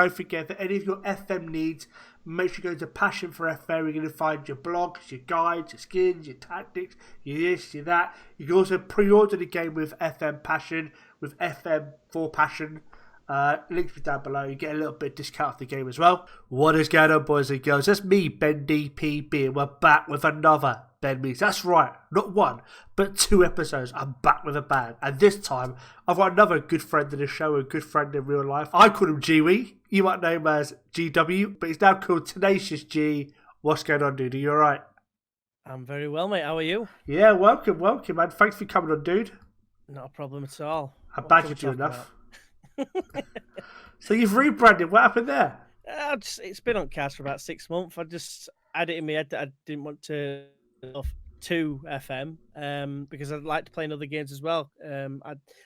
don't forget, for any of your FM needs, make sure you go to Passion for FM. You're going to find your blogs, your guides, your skins, your tactics, your this, your that. You can also pre-order the game with FM Passion, with FM for Passion. Links are down below. You get a little bit of discount off the game as well. What is going on, boys and girls? That's me, Ben DPB, and we're back with another Ben Meets. That's right, not one, but 2 episodes. I'm back with a bang, and this time I've got another good friend in the show, a good friend in real life. I call him GeeWee. You might know him as GW, but he's now called Tenacious G. What's going on, dude? Are you alright? I'm very well, mate. How are you? Yeah, welcome, man. Thanks for coming on, dude. Not a problem at all. I badgered you enough. So you've rebranded. What happened there? It's been on cast for about 6 months. I just had it in my head that I didn't want to off to FM because I'd like to play in other games as well.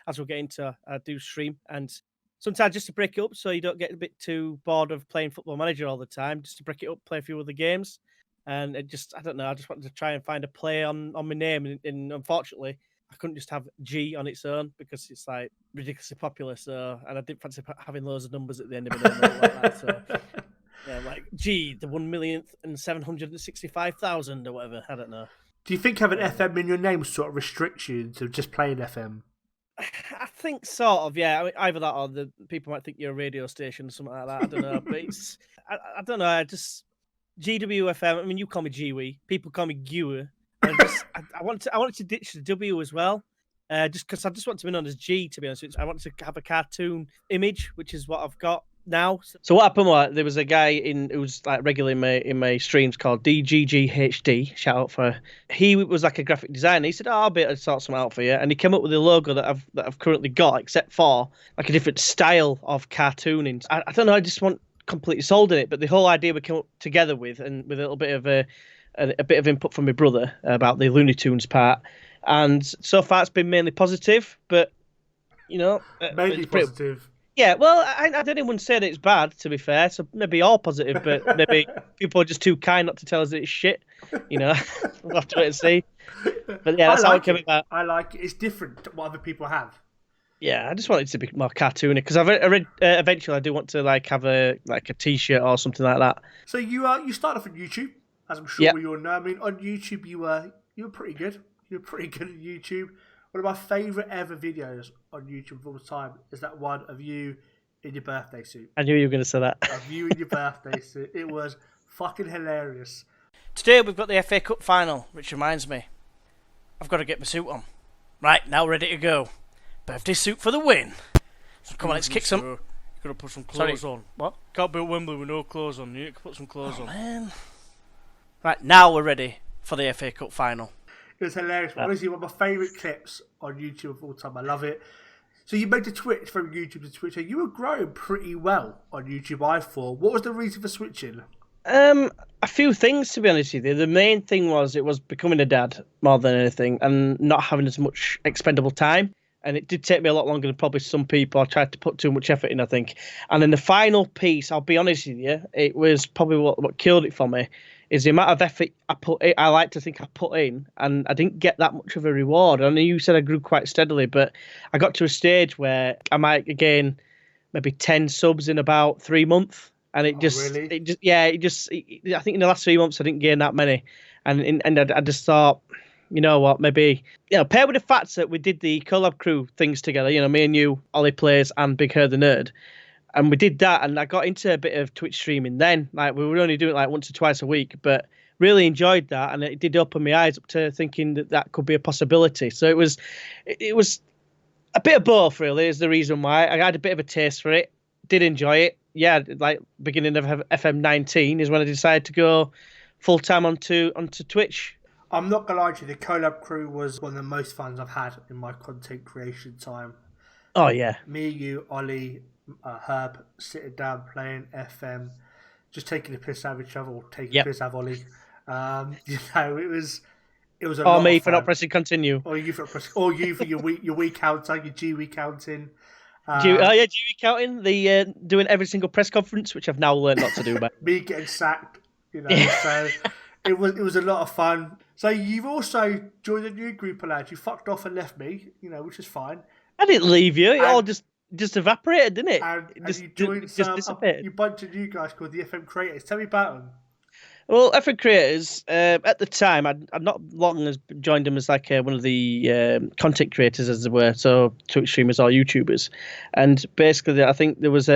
As we'll get into, I do stream, and sometimes just to break it up so you don't get a bit too bored of playing Football Manager all the time, just to break it up, play a few other games. And I don't know, I just wanted to try and find a play on my name, and unfortunately I couldn't just have G on its own because it's like ridiculously popular. So, and I didn't fancy having loads of numbers at the end of my name like that. So, yeah, like G, the 1,765,000 or whatever. I don't know. Do you think having FM in your name sort of restricts you to just playing FM? I think sort of, yeah. I mean, either that or the people might think you're a radio station or something like that. I don't know, but it's I don't know. I just GWFM. I mean, you call me GeeWee. People call me GeeWee. I wanted to ditch the W as well, just because I just want to be known as G. To be honest, I want to have a cartoon image, which is what I've got now. So what happened was there was a guy who was like regular in my streams called DGGHD. Shout out for he was like a graphic designer. He said, "Oh, I'll be able to sort something out for you," and he came up with a logo that I've currently got, except for like a different style of cartooning. I don't know. I just want completely sold in it, but the whole idea we came up together with, and with a little bit of a bit of input from my brother about the Looney Tunes part, and so far it's been mainly positive, but you know, mainly positive. Yeah, well, I don't even say that it's bad, to be fair, so maybe all positive, but maybe people are just too kind not to tell us that it's shit, you know. We'll have to wait and see. But yeah, that's how it came about. I like it. It's different to what other people have. Yeah, I just want it to be more cartoony, because I read eventually I do want to like have a T-shirt or something like that. So you started off on YouTube, as I'm sure you all know. I mean, on YouTube you were pretty good. You were pretty good at YouTube. One of my favourite ever videos on YouTube of all time is that one of you in your birthday suit. I knew you were going to say that. Of you in your birthday suit. It was fucking hilarious. Today we've got the FA Cup final, which reminds me, I've got to get my suit on. Right, now ready to go. Birthday suit for the win. So come on, let's kick some. You've got to put some clothes on. What? Can't be at Wembley with no clothes on. You need to put some clothes on. Man. Right, now we're ready for the FA Cup final. It was hilarious. Honestly, one of my favourite clips on YouTube of all time. I love it. So you made the switch from YouTube to Twitch. So you were growing pretty well on YouTube, I thought. What was the reason for switching? A few things, to be honest with you. The main thing was it was becoming a dad more than anything, and not having as much expendable time. And it did take me a lot longer than probably some people. I tried to put too much effort in, I think. And then the final piece, I'll be honest with you, it was probably what killed it for me, is the amount of effort I like to think I put in, and I didn't get that much of a reward. I know you said I grew quite steadily, but I got to a stage where I might gain maybe 10 subs in about 3 months. And I think in the last 3 months I didn't gain that many. And I just thought, you know what, maybe, paired with the fact that we did the collab crew things together, me and you, Ollie Plays and Big Hair the Nerd. And we did that, and I got into a bit of Twitch streaming then. Like, we were only doing it like once or twice a week, but really enjoyed that, and it did open my eyes up to thinking that could be a possibility. So it was a bit of both, really, is the reason why. I had a bit of a taste for it, did enjoy it. Yeah, like beginning of FM19 is when I decided to go full-time onto Twitch. I'm not going to lie to you, the collab crew was one of the most fun I've had in my content creation time. Oh, yeah. Me, you, Ollie, Herb, sitting down playing FM, just taking the piss out of each other, or taking the piss out of Ollie. It was a lot me of for fun. not pressing continue. Or you for your week counter, your GeeWee counting. GeeWee counting, the doing every single press conference, which I've now learned not to do. But me getting sacked, so it was a lot of fun. So you've also joined a new group of lads. You fucked off and left me, which is fine. I didn't leave you. just evaporated, didn't it? And It just, you joined just dissipated. you bunch of new guys called the FMCreators. Tell me about them. Well, FMCreators, at the time, I'd not long as joined them as like one of the content creators, as they were, so Twitch streamers or YouTubers. And basically, I think there was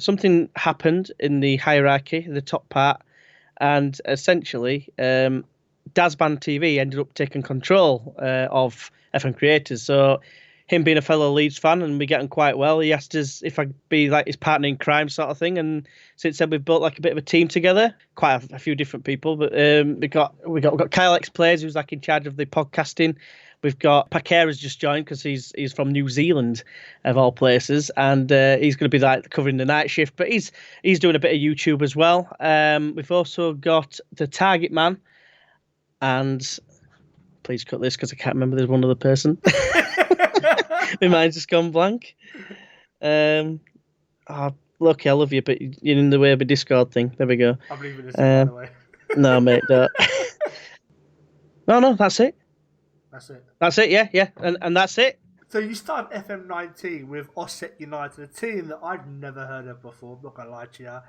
something happened in the hierarchy, the top part, and essentially, Dazban TV ended up taking control of FMCreators. So him being a fellow Leeds fan and we getting quite well, he asked us if I'd be like his partner in crime sort of thing. And since then, we've built like a bit of a team together, quite a few different people. But we got Kyle X Plays, who's like in charge of the podcasting. We've got Pakera's just joined because he's from New Zealand, of all places, and he's going to be like covering the night shift. But he's doing a bit of YouTube as well. We've also got the Target Man, and please cut this because I can't remember. There's one other person. My mind's just gone blank. Lucky, I love you, but you're in the way of a Discord thing. There we go. I'm leaving this by the way. No, mate, don't. No, that's it. That's it, yeah. And that's it. So you started FM19 with Ossett United, a team that I've never heard of before. I'm not going to lie to you.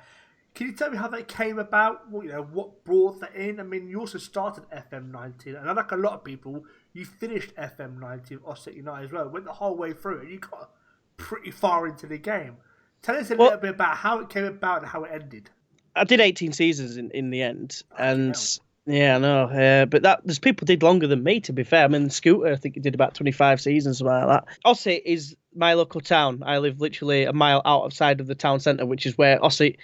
Can you tell me how that came about? What brought that in? I mean, you also started FM19, and like a lot of people, you finished FM19 with Ossett United as well. Went the whole way through, and you got pretty far into the game. Tell us a little bit about how it came about and how it ended. I did 18 seasons in the end, and yeah, I know. But there's people did longer than me, to be fair. I mean, Scooter, I think he did about 25 seasons, something like that. Ossett is my local town. I live literally a mile outside of the town centre, which is where Ossett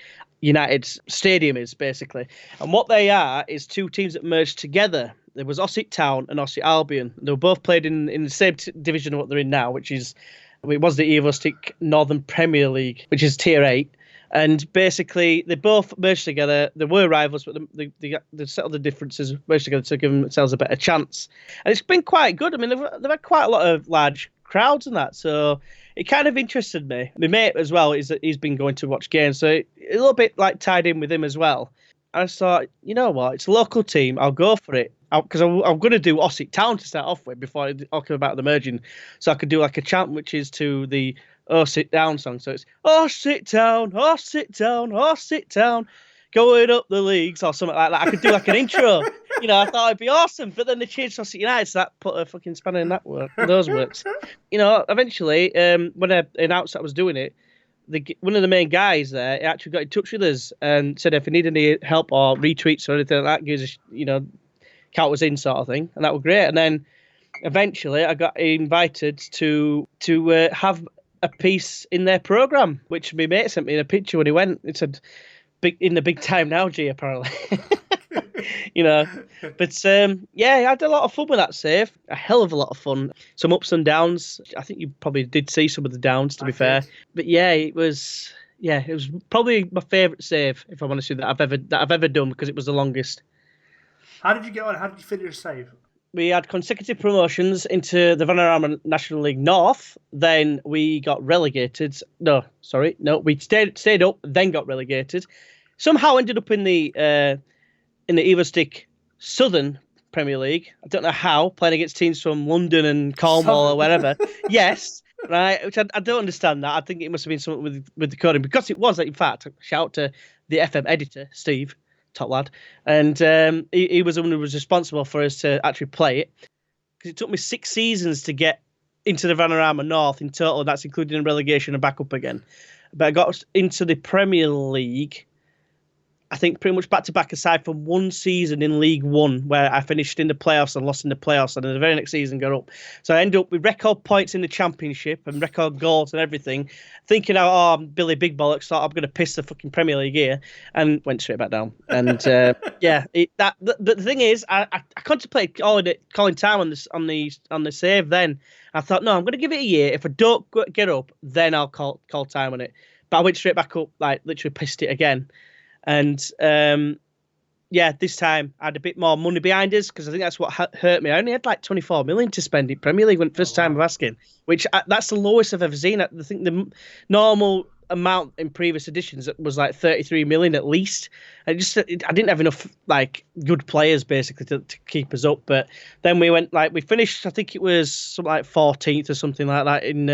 United Stadium is, basically. And what they are is two teams that merged together. There was Ossett Town and Ossett Albion. They were both played in the same division of what they're in now, which was the Evo-Stick Northern Premier League, which is Tier 8. And basically, they both merged together. They were rivals, but they settled the differences, merged together to give themselves a better chance. And it's been quite good. I mean, they've had quite a lot of large crowds and that, so it kind of interested me. My mate as well is that he's been going to watch games, so a little bit like tied in with him as well. And I thought, you know what, it's a local team, I'll go for it. Because I'm going to do Ossett Town to start off with before I talk about the merging. So I could do like a chant, which is to the Sit Down song. So it's Sit Town, Sit Town, Sit Town, going up the leagues or something like that. I could do like an intro. I thought it'd be awesome. But then they changed Ossett United, so that put a fucking spanner in those works. Eventually, when I announced that I was doing it, one of the main guys there actually got in touch with us and said if we need any help or retweets or anything like that, gives us, count was in sort of thing, and that was great. And then eventually I got invited to have a piece in their programme, which my mate sent me a picture when he went. It said, in the big time now, G, apparently. But I had a lot of fun with that save. A hell of a lot of fun. Some ups and downs. I think you probably did see some of the downs, to be fair. But it was probably my favourite save, if I'm honest with you, that I've ever done, because it was the longest. How did you get on? How did you finish save? We had consecutive promotions into the Vanarama National League North. Then we got relegated. No, we stayed up, then got relegated. Somehow ended up in the Evo-Stick Southern Premier League. I don't know how, playing against teams from London and Cornwall or wherever. Yes, right. Which I don't understand that. I think it must have been something with the coding, because it was. In fact, shout out to the FM editor, Steve. Top lad, and he was the one who was responsible for us to actually play it, because it took me 6 seasons to get into the Vanarama North in total. That's including a relegation and back up again. But I got into the Premier League, I think, pretty much back to back, aside from one season in League One where I finished in the playoffs and lost in the playoffs, and then the very next season got up. So I ended up with record points in the Championship and record goals and everything, thinking, Billy Big Bollocks, thought I'm going to piss the fucking Premier League here, and went straight back down. And the thing is, I contemplated calling time on the save then. I thought, no, I'm going to give it a year. If I don't get up, then I'll call time on it. But I went straight back up, like literally pissed it again. And this time I had a bit more money behind us, because I think that's what hurt me. I only had like 24 million to spend in Premier League when first time of asking, which that's the lowest I've ever seen. I think the normal amount in previous editions was like 33 million at least. I didn't have enough like good players basically to keep us up. But then we finished, I think it was something like 14th or something like that in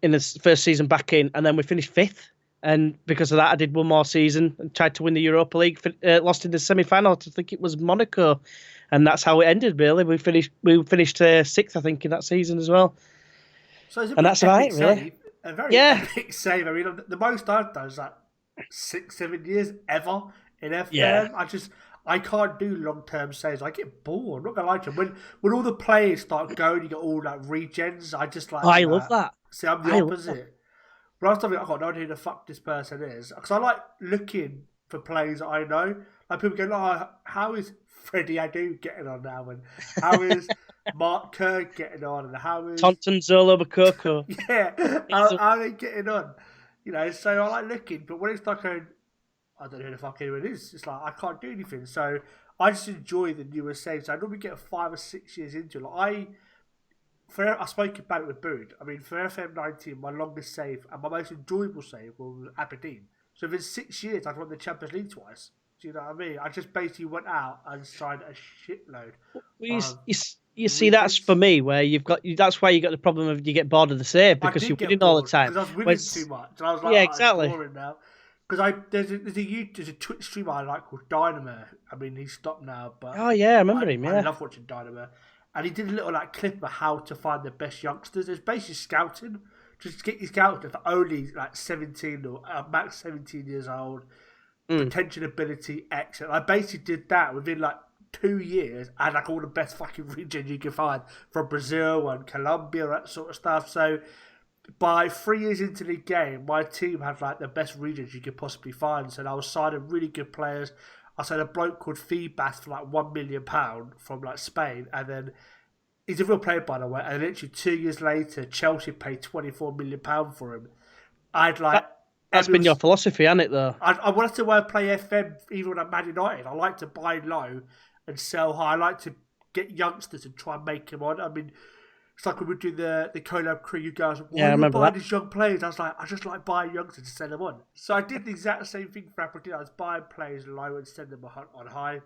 in the first season back in, and then we finished 5th. And because of that, I did one more season and tried to win the Europa League. Lost in the semi-final. I think it was Monaco, and that's how it ended. Really, we finished 6th, I think, in that season as well. So it's and that's right, really. A very epic save. I mean, the most I've done is like 6-7 years ever in FM. Yeah. I can't do long-term saves. I get bored. I'm not gonna lie to you. When all the players start going, you get all like regens. I just like. I love that. See, I'm the opposite. But I was thinking, I've got no idea who the fuck this person is, because I like looking for players that I know. Like people go, "Oh, how is Freddie Adu getting on now? And how is Mark Kerr getting on? And how is Tonton Zolo Bakoko? how are they getting on? You know, so I like looking, but when it's like I don't know who the fuck anyone is. It's like I can't do anything. So I just enjoy the newer saves. I normally get 5 or 6 years into it. I spoke about it with Boone. I mean, for FM19, my longest save and my most enjoyable save was Aberdeen. So within 6 years, I'd won the Champions League twice. Do you know what I mean? I just basically went out and signed a shitload. Well, you see, that's for me where that's why you got the problem of you get bored of the save because you're winning all the time. Because I was winning too much. And I was like, exactly. I'm boring now. Because there's a Twitch streamer I like called Dynamo. I mean, he's stopped now, but oh yeah, I remember him. Yeah, I love watching Dynamo. And he did a little clip of how to find the best youngsters. It's basically scouting. Just get your scouting for only 17 or max 17 years old. Potential ability X. And I basically did that within 2 years. And all the best fucking regions you can find from Brazil and Colombia, that sort of stuff. So by 3 years into the game, my team had the best regions you could possibly find. So I was signing really good players. I signed a bloke called Feedbass for £1 million from Spain, and then he's a real player, by the way. And literally 2 years later, Chelsea paid £24 million for him. That's been your philosophy, hasn't it? Though I wanted to play FM even when I'm Man United. I like to buy low and sell high. I like to get youngsters and try and make them on. I mean, it's like when we do the collab crew, you guys, why are you buying these young players? I was like, I just like buying youngsters to send them on. So I did the exact same thing for Aberdeen. I was buying players low and send them on high.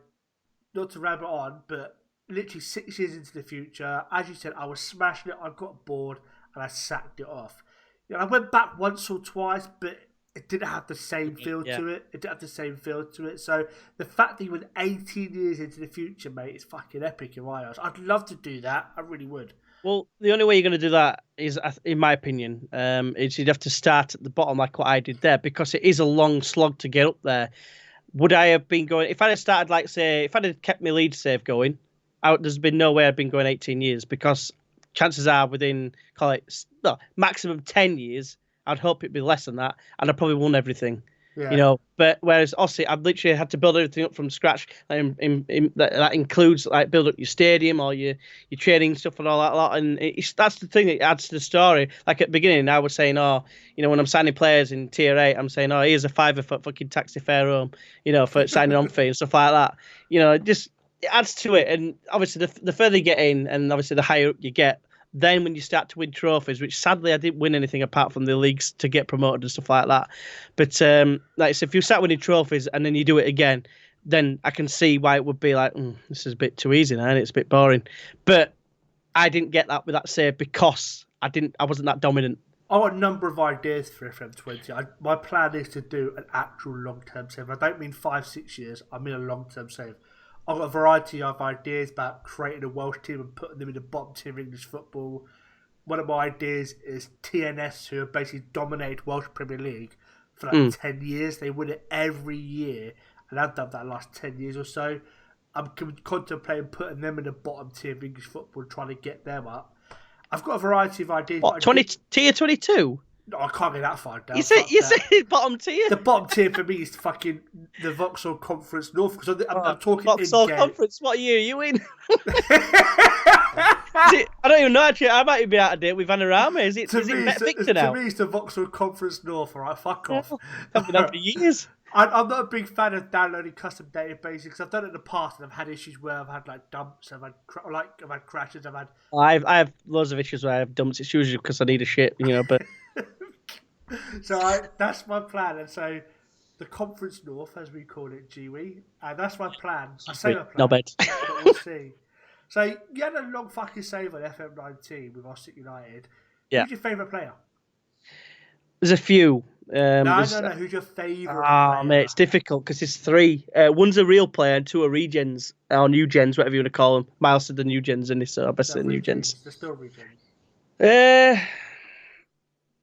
Not to ramble on, but literally 6 years into the future, as you said, I was smashing it. I got bored and I sacked it off. You know, I went back once or twice, but it didn't have the same feel to it. It didn't have the same feel to it. So the fact that you went 18 years into the future, mate, is fucking epic in my eyes. I'd love to do that. I really would. Well, the only way you're going to do that is, in my opinion, is you'd have to start at the bottom like what I did there, because it is a long slog to get up there. Would I have been going, if I'd have started, if I'd have kept my lead save going, there's been no way I'd been going 18 years, because chances are within, maximum 10 years, I'd hope it'd be less than that, and I probably won everything. Yeah. You know, but whereas Ossett, I've literally had to build everything up from scratch. That includes build up your stadium or your training stuff and all that lot. And that's the thing that adds to the story. Like at the beginning, I was saying, when I'm signing players in Tier 8, I'm saying, here's a £5 for fucking taxi fare home, for signing on fee and stuff like that. It adds to it. And obviously, the further you get in, and obviously the higher up you get, then when you start to win trophies, which sadly I didn't win anything apart from the leagues to get promoted and stuff like that. But so if you start winning trophies and then you do it again, then I can see why it would be this is a bit too easy now and it's a bit boring. But I didn't get that with that save because I wasn't that dominant. I got a number of ideas for FM20. My plan is to do an actual long-term save. I don't mean 5-6 years. I mean a long-term save. I've got a variety of ideas about creating a Welsh team and putting them in the bottom tier of English football. One of my ideas is TNS, who have basically dominated Welsh Premier League for 10 years. They win it every year, and I've done that last 10 years or so. I'm contemplating putting them in the bottom tier of English football, trying to get them up. I've got a variety of ideas. What, tier 22? No, I can't get that far down. You said bottom tier? The bottom tier for me is fucking the Vauxhall Conference North, because I'm talking Vauxhall Conference, what year are you in? I don't even know, actually. I might be out of date with Vanarama. Is it Victor now? To me, it's the Vauxhall Conference North, alright? Fuck off. I've been out for years. I'm not a big fan of downloading custom databases, because I've done it in the past and I've had issues where I've had dumps, I've had crashes, I have loads of issues where I have dumps. It's usually because I need a shit, but... So that's my plan, and so the Conference North, as we call it, GeeWee, and that's my plan. I say my plan, no bet. But we'll see. So you had a long fucking save on FM19 with Ossett United. Yeah. Who's your favourite player? There's a few. No. Who's your favourite player? Mate, it's difficult because it's three. One's a real player and two are regens, or new gens, whatever you want to call them. Miles said the new gens, and so obviously the new gens. They're still regens.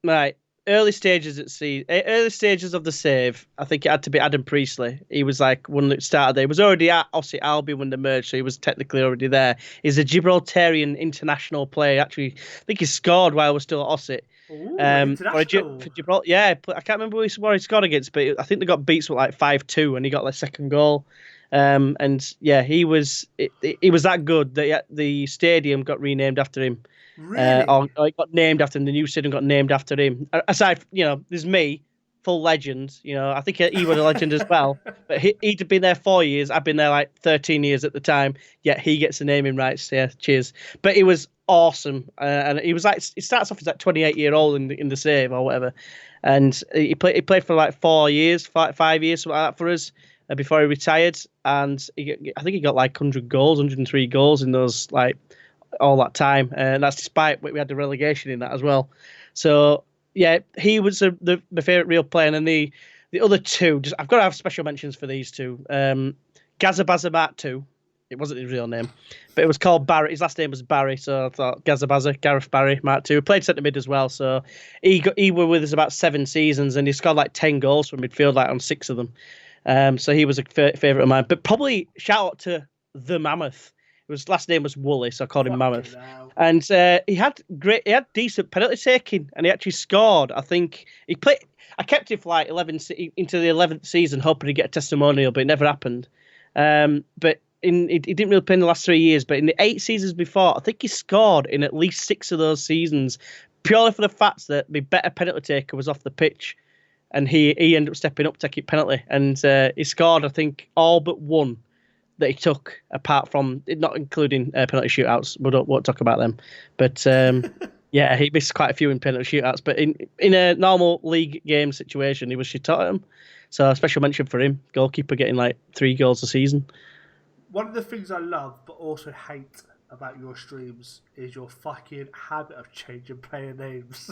Right. Early stages of the save, I think it had to be Adam Priestley. He was like one that started there. He was already at Ossett Albion when they merged, so he was technically already there. He's a Gibraltarian international player. Actually, I think he scored while we're still at Ossett. For Gibraltar, yeah, I can't remember what he scored against, but I think they got beats with like 5-2, and he got their second goal. And yeah, he was that good that the stadium got renamed after him. Really? Or it got named after him. The new stadium got named after him. Aside, there's me, full legend. I think he was a legend as well. But he'd been there 4 years. I've been there like 13 years at the time. Yet he gets the naming rights. Yeah, cheers. But it was awesome, and he was like, he starts off as like 28-year-old in the save or whatever, and he played for like 4 years, 5 years, something like that for us before he retired, and I think he got like 103 goals in those like all that time, and that's despite we had the relegation in that as well. So yeah, he was my favourite real player, and then the other two, I've got to have special mentions for these two. Gazabaza Mark II. It wasn't his real name, but it was called Barry. His last name was Barry, so I thought Gazabaza, Gareth Barry, Mark II. He played centre mid as well, so he were with us about 7 seasons, and he scored like 10 goals from midfield, like on 6 of them. So he was a favourite of mine. But probably shout out to the Mammoth. His last name was Woolley, so I called him Mammoth. And he had decent penalty taking, and he actually scored. I think he played. I kept him for like into the 11th season, hoping to get a testimonial, but it never happened. But he didn't really play in the last 3 years, but in the 8 seasons before, I think he scored in at least 6 of those seasons, purely for the fact that the better penalty taker was off the pitch, and he ended up stepping up, taking penalty, and he scored, I think, all but one that he took, apart from, not including penalty shootouts. We won't talk about them, but yeah, he missed quite a few in penalty shootouts, but in a normal league game situation, he was shit at him. So a special mention for him, goalkeeper getting like 3 goals a season. One of the things I love but also hate about your streams is your fucking habit of changing player names.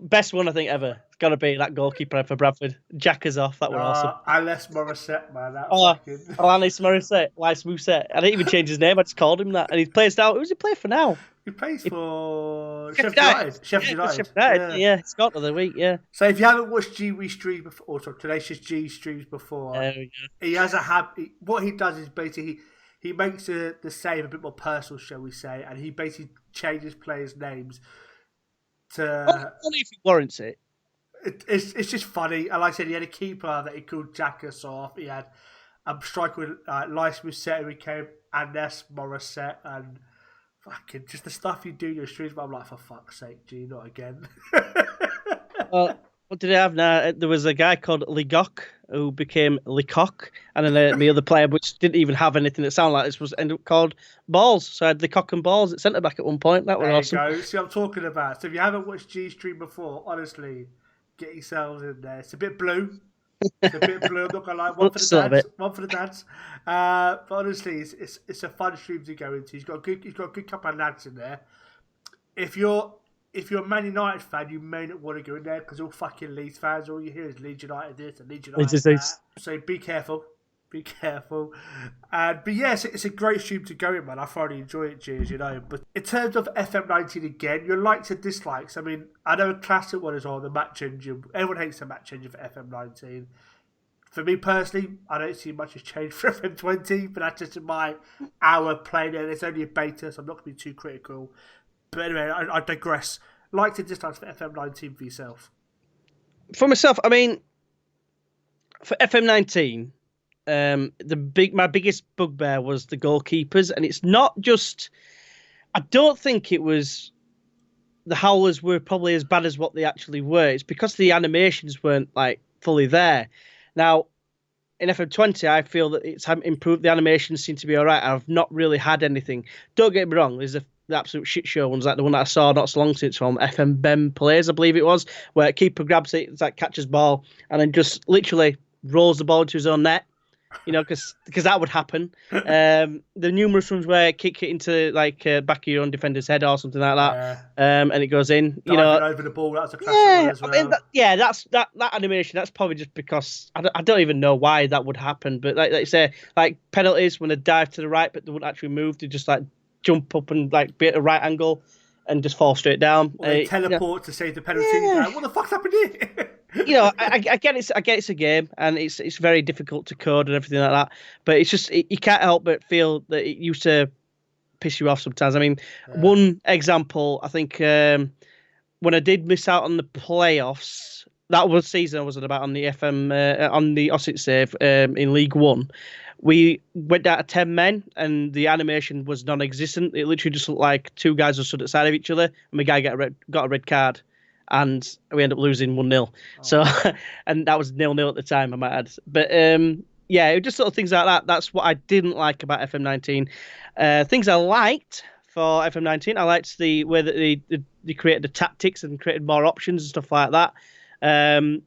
Best one I think ever. It's got to be that goalkeeper for Bradford. Jackers off. That were awesome. Alanis Morissette, man. Alanis Morissette. Lice Mousset. I didn't even change his name. I just called him that. And he plays now. Who's he play for now? He plays for Sheffield United. Sheffield United. Yeah, he scored the other week. Yeah. So if you haven't watched GeeWee streams before, or Tenacious G streams before, he has a habit. What he does is basically he makes the save a bit more personal, shall we say, and he basically changes players' names to. Only if he warrants it. It's just funny. And like I said, he had a keeper that he called Jackers off. He had a striker with Lice Mousset, who became Alanis Morissette, and fucking just the stuff you do in your streams. But I'm like, for fuck's sake, G, not again. What did I have now? There was a guy called Ligok who became Lecoq, and then the other player, which didn't even have anything that sounded like this, was ended up called Balls. So I had Lecoq and Balls at centre back at one point. That was awesome. There you go. See what I'm talking about. So if you haven't watched G stream before, honestly, get yourselves in there. It's a bit blue. It's a bit blue. I'm not gonna lie. One for the dads. But honestly, it's a fun stream to go into. He's got a good couple of lads in there. If you're a Man United fan, you may not want to go in there because all fucking Leeds fans, all you hear is Leeds United this and Leeds United that. So be careful. Be careful. But yes, it's a great stream to go in, man. I thoroughly enjoy it, Cheers, But in terms of FM19 again, your likes and dislikes. I mean, I know a classic one is on the match engine. Everyone hates the match engine for FM19. For me personally, I don't see much has changed for FM20, but that's just in my hour playing it. It's only a beta, so I'm not going to be too critical. But anyway, I digress. Likes and dislikes for FM19 for yourself. For myself, I mean, for FM19, my biggest bugbear was the goalkeepers, and it's not just. I don't think it was the Howlers were probably as bad as what they actually were. It's because the animations weren't like fully there. Now, in FM20, I feel that it's improved. The animations seem to be all right. I've not really had anything. Don't get me wrong. There's the absolute shit show ones, like the one that I saw not so long since from FM Ben Plays, I believe it was, where a keeper grabs it, it's like catches ball, and then just literally rolls the ball into his own net. you know, because that would happen. The numerous ones where kick it into like back of your own defender's head or something like that, and it goes in. You know, over the ball. That's a classic one as well. I mean, that's that animation. That's probably just because I don't even know why that would happen. But like say, like penalties when they dive to the right, but they wouldn't actually move. They just like jump up and like be at a right angle and just fall straight down. Or they teleport to save the penalty. Like, what the fuck's happened here? You know, I get it. I get it's a game, and it's very difficult to code and everything like that. But it's just you can't help but feel that it used to piss you off sometimes. I mean, one example, I think when I did miss out on the playoffs, that was season I was about on the FM on the Ossett save in League One. We went down to 10 men, and the animation was non-existent. It literally just looked like two guys were stood at the side of each other, and the guy got a red card. And we ended up losing 1-0. So, and that was 0-0 at the time, I might add. But yeah, it just sort of things like that. That's what I didn't like about FM19. Things I liked for FM19, I liked the way that they created the tactics and created more options and stuff like that. And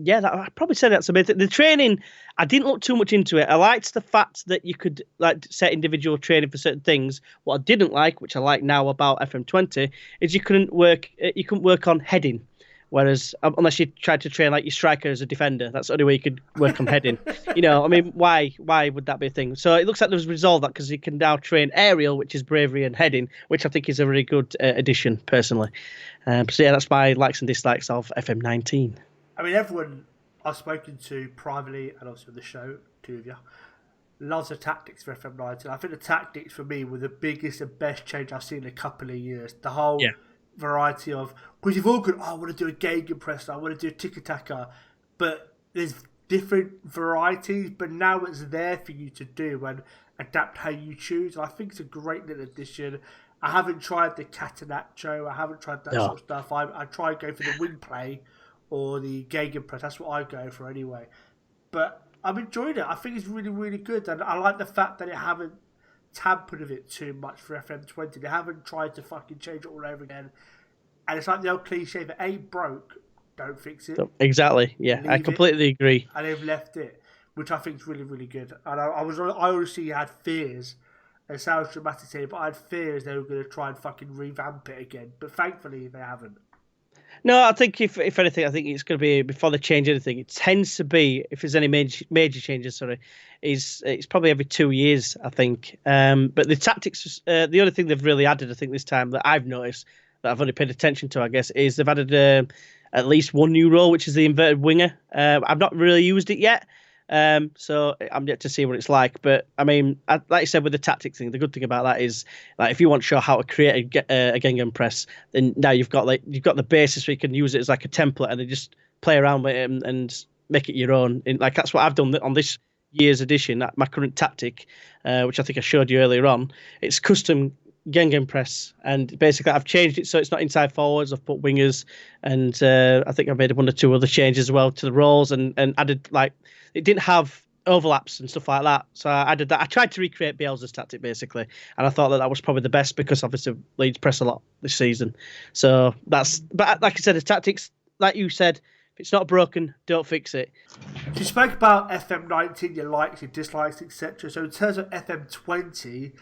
yeah, I'd probably say that's a bit. The training, I didn't look too much into it. I liked the fact that you could like set individual training for certain things. What I didn't like, which I like now about FM20, is you couldn't work on heading. Whereas unless you tried to train like your striker as a defender, that's the only way you could work on heading. You know, I mean, why would that be a thing? So it looks like they've resolved that because you can now train aerial, which is bravery, and heading, which I think is a really good addition personally. So yeah, that's my likes and dislikes of FM19. I mean, everyone I've spoken to privately and also on the show, two of you, loves the tactics for FM19. I think the tactics for me were the biggest and best change I've seen in a couple of years. The whole variety of, because you've all gone, I want to do a gegenpress, I want to do a tiki-taka, but there's different varieties, but now it's there for you to do and adapt how you choose. And I think it's a great little addition. I haven't tried the catenaccio, I haven't tried that sort of stuff. I try and go for the wing play or the gegenpress. That's what I go for anyway. But I've enjoyed it. I think it's really, really good. And I like the fact that they haven't tampered with it too much for FM20. They haven't tried to fucking change it all over again. And it's like the old cliche, if it ain't broke, don't fix it. Exactly. Yeah, I completely agree. And they've left it, which I think is really, really good. And I honestly had fears. It sounds dramatic to say, but I had fears they were going to try and fucking revamp it again. But thankfully, they haven't. No, I think if anything, I think it's going to be, before they change anything, it tends to be, if there's any major changes, it's probably every 2 years, I think. But the tactics, the other thing they've really added, I think, this time that I've noticed, that I've only paid attention to, I guess, is they've added at least one new role, which is the inverted winger. I've not really used it yet. So I'm yet to see what it's like, but I mean, like I said, with the tactics thing, the good thing about that is, like, if you want to show how to create a gegenpress, then now you've got the basis where you can use it as like a template and then just play around with it and make it your own. And like that's what I've done on this year's edition. My current tactic, which I think I showed you earlier on, it's custom gegenpress, and basically I've changed it so it's not inside forwards. I've put wingers, and I think I've made one or two other changes as well to the roles, and added, like, it didn't have overlaps and stuff like that, so I added that. I tried to recreate Bielsa's tactic basically, and I thought that was probably the best because obviously Leeds press a lot this season. So but like I said, the tactics, like you said, if it's not broken, don't fix it. You spoke about FM19, your likes, your dislikes, etc. So in terms of FM20,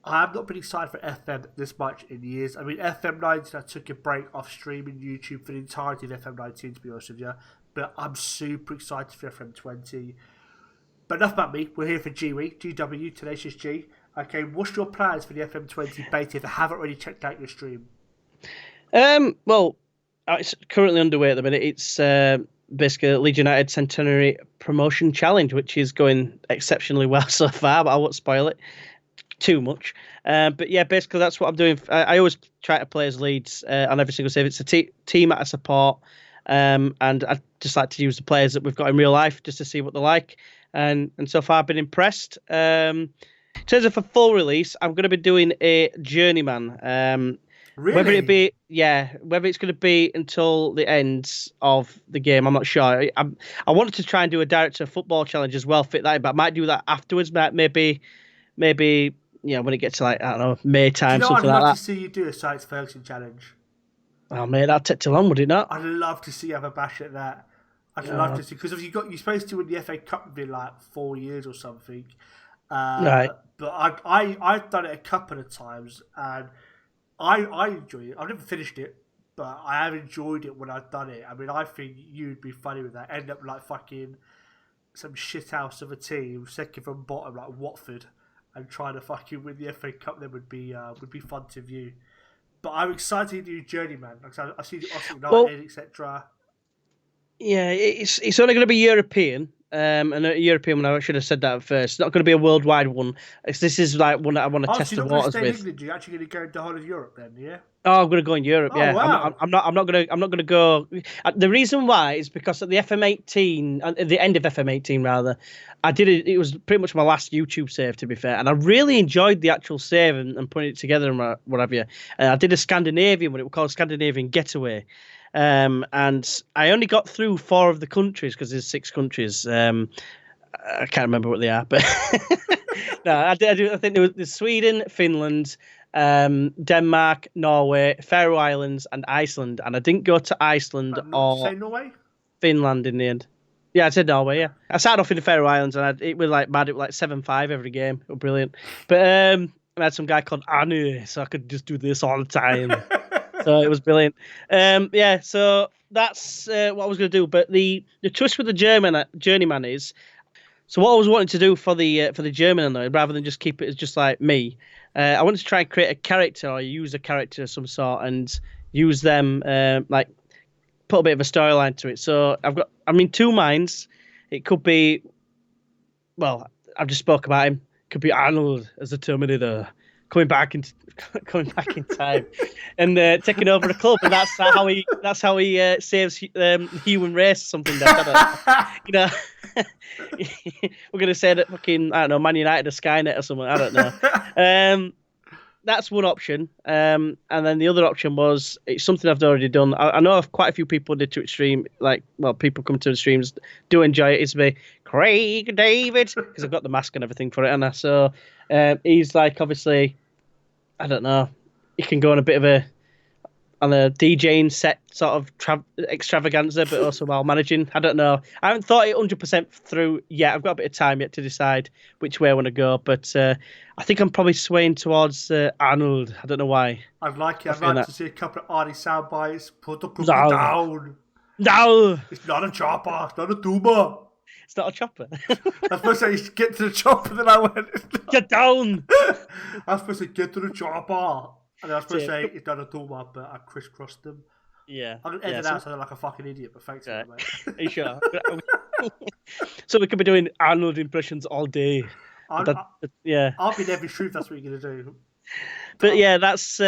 I have not been excited for FM this much in years. I mean, FM19, I took a break off streaming YouTube for the entirety of FM19, to be honest with you. But I'm super excited for FM20. But enough about me. We're here for GeeWee, GW, Tenacious G. Okay, what's your plans for the FM20 beta if I haven't already checked out your stream? Well, it's currently underway at the minute. It's basically a Leeds United Centenary Promotion Challenge, which is going exceptionally well so far, but I won't spoil it too much. But yeah, basically that's what I'm doing. I always try to play as Leeds on every single save. It's a team at a support. And I just like to use the players that we've got in real life just to see what they're like. And so far I've been impressed. In terms of a full release, I'm going to be doing a journeyman. Really? Whether it's going to be until the end of the game, I'm not sure. I wanted to try and do a director football challenge as well, fit that in, but I might do that afterwards. Maybe, you know, when it gets to, like, I don't know, May time, something like that. I'd love to see you do a Sykes Ferguson challenge. Oh, mate, that'd take too long, would it not? I'd love to see you have a bash at that. I'd love to see, because you're supposed to win the FA Cup within like 4 years or something. Right. But I've done it a couple of times, and I enjoy it. I've never finished it, but I have enjoyed it when I've done it. I mean, I think you'd be funny with that. End up like fucking some shit house of a team, second from bottom like Watford, and trying to fucking win the FA Cup. Then would be fun to view. But I'm excited to do Journeyman. Like I see the Ossett United, etc. Yeah, it's only going to be European. And a European one, I should have said that at first. It's not going to be a worldwide one. This is like one that I want to test so the you're not waters going to stay in with. England, you're actually going to go into the whole of Europe then, yeah? Oh, I'm going to go in Europe. Yeah, wow. I'm not going to go. The reason why is because at the FM18, at the end of FM18 rather, I did it. It was pretty much my last YouTube save, to be fair, and I really enjoyed the actual save and putting it together and what have you. I did a Scandinavian one. It was called Scandinavian Getaway. And I only got through 4 of the countries because there's 6 countries. I can't remember what they are, but no, I think there was Sweden, Finland, Denmark, Norway, Faroe Islands, and Iceland. And I didn't go to Iceland or say Norway? Finland in the end. Yeah, I said Norway. Yeah, I started off in the Faroe Islands, and it was like mad. It was like 7-5 every game. It was brilliant. But I had some guy called Anu, so I could just do this all the time. So it was brilliant. Yeah, so that's what I was going to do. But the twist with the Journeyman is, so what I was wanting to do for the Journeyman, though, rather than just keep it as just like me, I wanted to try and create a character or use a character of some sort and use them, like put a bit of a storyline to it. So I'm in 2 minds. It could be, well, I've just spoke about him. It could be Arnold as the Terminator. Coming back in time and taking over the club, and that's how he saves the human race or something. You know, we're gonna say that fucking, I don't know, Man United or Skynet or something. I don't know. That's one option. And then the other option was, it's something I've already done. I know quite a few people did to extreme, people come to the streams, do enjoy it. It's me, Craig David, because I've got the mask and everything for it, and so he's like, obviously, I don't know, he can go on a bit of a DJing set sort of extravaganza, but also while managing. I don't know. I haven't thought it 100% through yet. I've got a bit of time yet to decide which way I want to go, but I think I'm probably swaying towards Arnold. I don't know why. I'd like to see a couple of Arnie sound bites. Put the cookie No. down. No! It's not a chopper. It's not a tuba. It's not a chopper. I was supposed to say, get to the chopper, then I went, Get down! I was supposed to get to the chopper. And I was supposed to say, it's not a tuba, but I crisscrossed them. Yeah. I'm going to edit out sounding like a fucking idiot, but thanks for that, mate. Are you sure? So we could be doing Arnold impressions all day. Yeah. I'll be in every truth, that's what you're going to do. But yeah, that's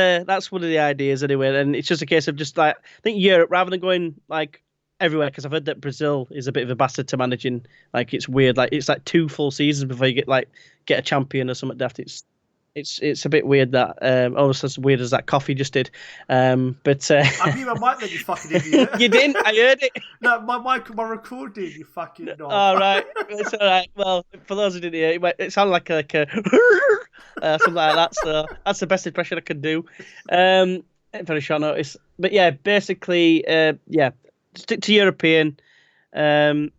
one of the ideas anyway. And it's just a case of just like, I think Europe, rather than going like everywhere, because I've heard that Brazil is a bit of a bastard to managing. Like, it's weird. Like, it's like 2 full seasons before you get a champion or something daft. It's a bit weird that almost as weird as that coffee just did. But I knew my mic then, you fucking idiot. You didn't? I heard it. No, my recording, you fucking knob. All right, it's all right. Well, for those who didn't hear, it sounded like a something like that. So that's the best impression I can do. Very short notice, but yeah, basically, stick to European, and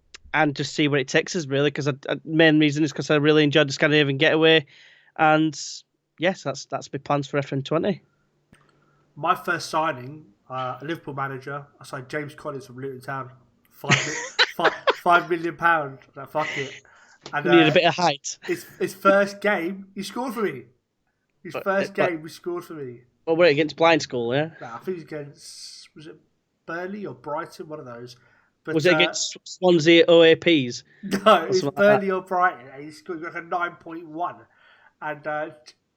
just see where it takes us, really. Because main reason is because I really enjoyed the Scandinavian Getaway, and yes, that's my plans for FM20. My first signing, a Liverpool manager, I signed James Collins from Luton Town. £5 million. Like, fuck it. And, we need a bit of height. His first game, he scored for me. He scored for me. Well, we're against Blind School, yeah? Nah, I think he's against, was it Burnley or Brighton? One of those. But, was it against Swansea OAPs? No, it was Burnley or Brighton. And he scored like a 9.1. And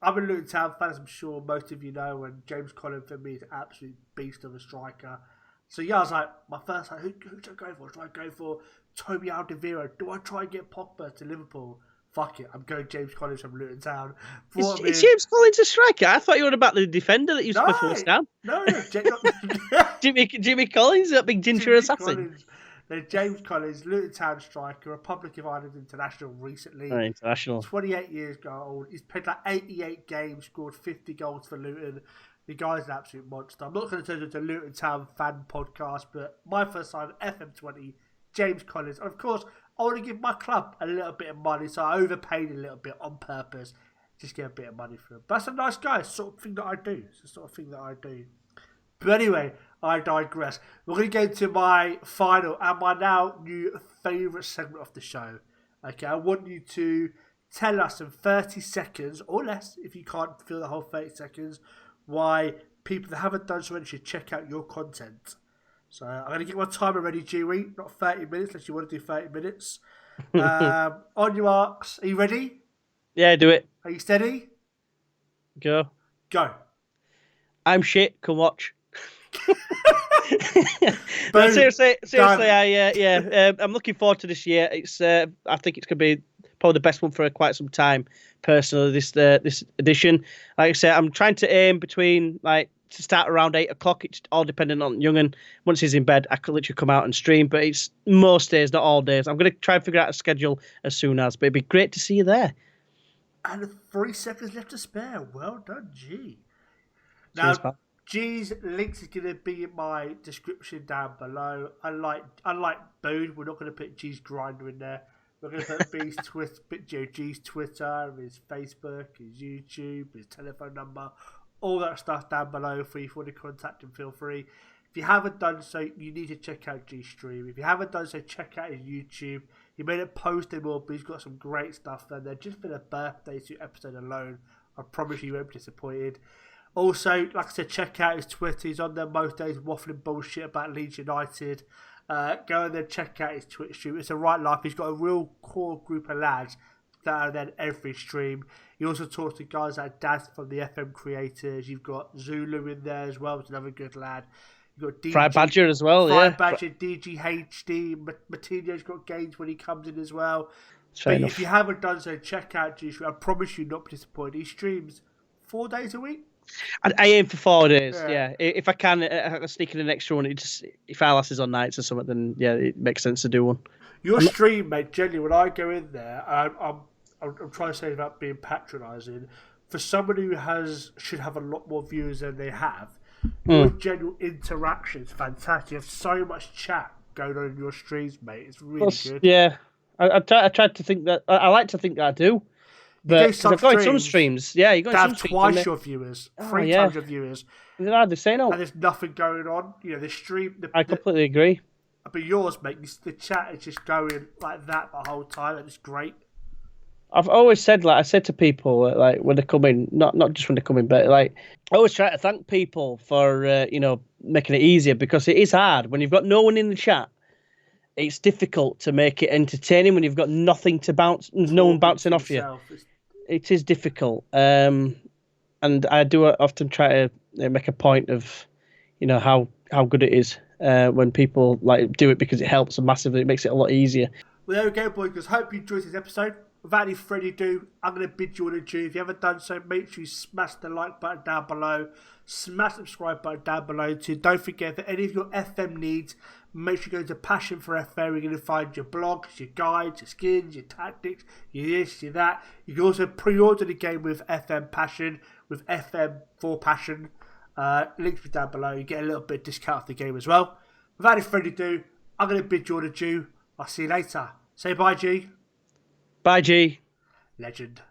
I'm a Luton Town fan, as I'm sure most of you know, and James Collins for me is an absolute beast of a striker. So yeah, I was like, my first, who should I go for? Should I go for Toby Alderweireld? Do I try and get Pogba to Liverpool? Fuck it, I'm going James Collins from Luton Town. Is James Collins a striker? I thought you were about the defender that used to play for West Ham. No, Jimmy Collins, that big ginger assassin. Collins. Then James Collins, Luton Town striker, Republic of Ireland international recently. International. 28 years old. He's played like 88 games, scored 50 goals for Luton. The guy's an absolute monster. I'm not going to turn it into a Luton Town fan podcast, but my first sign, FM20, James Collins. And of course, I want to give my club a little bit of money, so I overpaid a little bit on purpose. Just get a bit of money for him. But that's a nice guy. It's the sort of thing that I do. It's the sort of thing that I do. But anyway, I digress. We're going to go to my final and my now new favourite segment of the show. Okay, I want you to tell us in 30 seconds or less, if you can't fill the whole 30 seconds, why people that haven't done so already should check out your content. So I'm going to get my timer ready, GeeWee. Not 30 minutes, unless you want to do 30 minutes. On your marks. Are you ready? Yeah, do it. Are you steady? Go. I'm shit. Come watch. No, seriously, I'm looking forward to this year. It's I think it's going to be probably the best one for quite some time. Personally, this edition, like I said, I'm trying to aim between to start around 8 o'clock. It's all dependent on Young'un. Once he's in bed, I could literally come out and stream, but it's most days, not all days. I'm going to try and figure out a schedule as soon as, but it'd be great to see you there. And 3 seconds left to spare. Well done, G. Now, Cheers, G's links is going to be in my description down below. Unlike Boone, we're not going to put G's grinder in there. We're going to put G's Twitter, his Facebook, his YouTube, his telephone number, all that stuff down below for you. If you want to contact him, feel free. If you haven't done so, you need to check out G's stream. If you haven't done so, check out his YouTube. He made it post anymore, but he's got some great stuff there. Just for the birthday episode alone, I promise you won't be disappointed. Also, like I said, check out his Twitter. He's on there most days waffling bullshit about Leeds United. Go and then check out his Twitch stream. It's a right life. He's got a real core group of lads that are then every stream. He also talks to guys like Daz from the FMCreators. You've got Zulu in there as well, which is another good lad. You've got DG, Fry Badger as well, Fry Badger, DGHD. Martino's got games when he comes in as well. But if you haven't done so, check out G stream. I promise you not disappointed. He streams 4 days a week. I aim for 4 days. Yeah. If I can sneak in an extra one, if Alice is on nights or something, then yeah, it makes sense to do one. Your stream, mate. Genuinely, when I go in there, I'm trying to say about being patronising. For somebody who should have a lot more viewers than they have, your general interaction is fantastic. You have so much chat going on in your streams, mate. It's really good. Yeah, I tried to think that. I like to think that I do. But I've got some streams. Yeah, you got some streams. Twice your viewers, 3 times your viewers. They're hardly saying and there's nothing going on. You know, the stream. I completely agree. But yours, mate, the chat is just going like that the whole time, and it's great. I've always said, I said to people, when they come in, not just when they come in, but I always try to thank people for making it easier, because it is hard when you've got no one in the chat. It's difficult to make it entertaining when you've got nothing to bounce, no one bouncing off you. It is difficult, and I do often try to make a point of, how good it is when people do it, because it helps massively. It makes it a lot easier. Well, there we go, boys. Guys, hope you enjoyed this episode. Without any further ado, I'm going to bid you all adieu. If you haven't done so, make sure you smash the like button down below. Smash the subscribe button down below too. Don't forget, for any of your FM needs, make sure you go to Passion for FM. You're going to find your blogs, your guides, your skins, your tactics, your this, your that. You can also pre-order the game with FM Passion, with FM for Passion. Links down below. You get a little bit of discount off the game as well. Without any further ado, I'm going to bid you all adieu. I'll see you later. Say bye, G. Bye, G. Legend.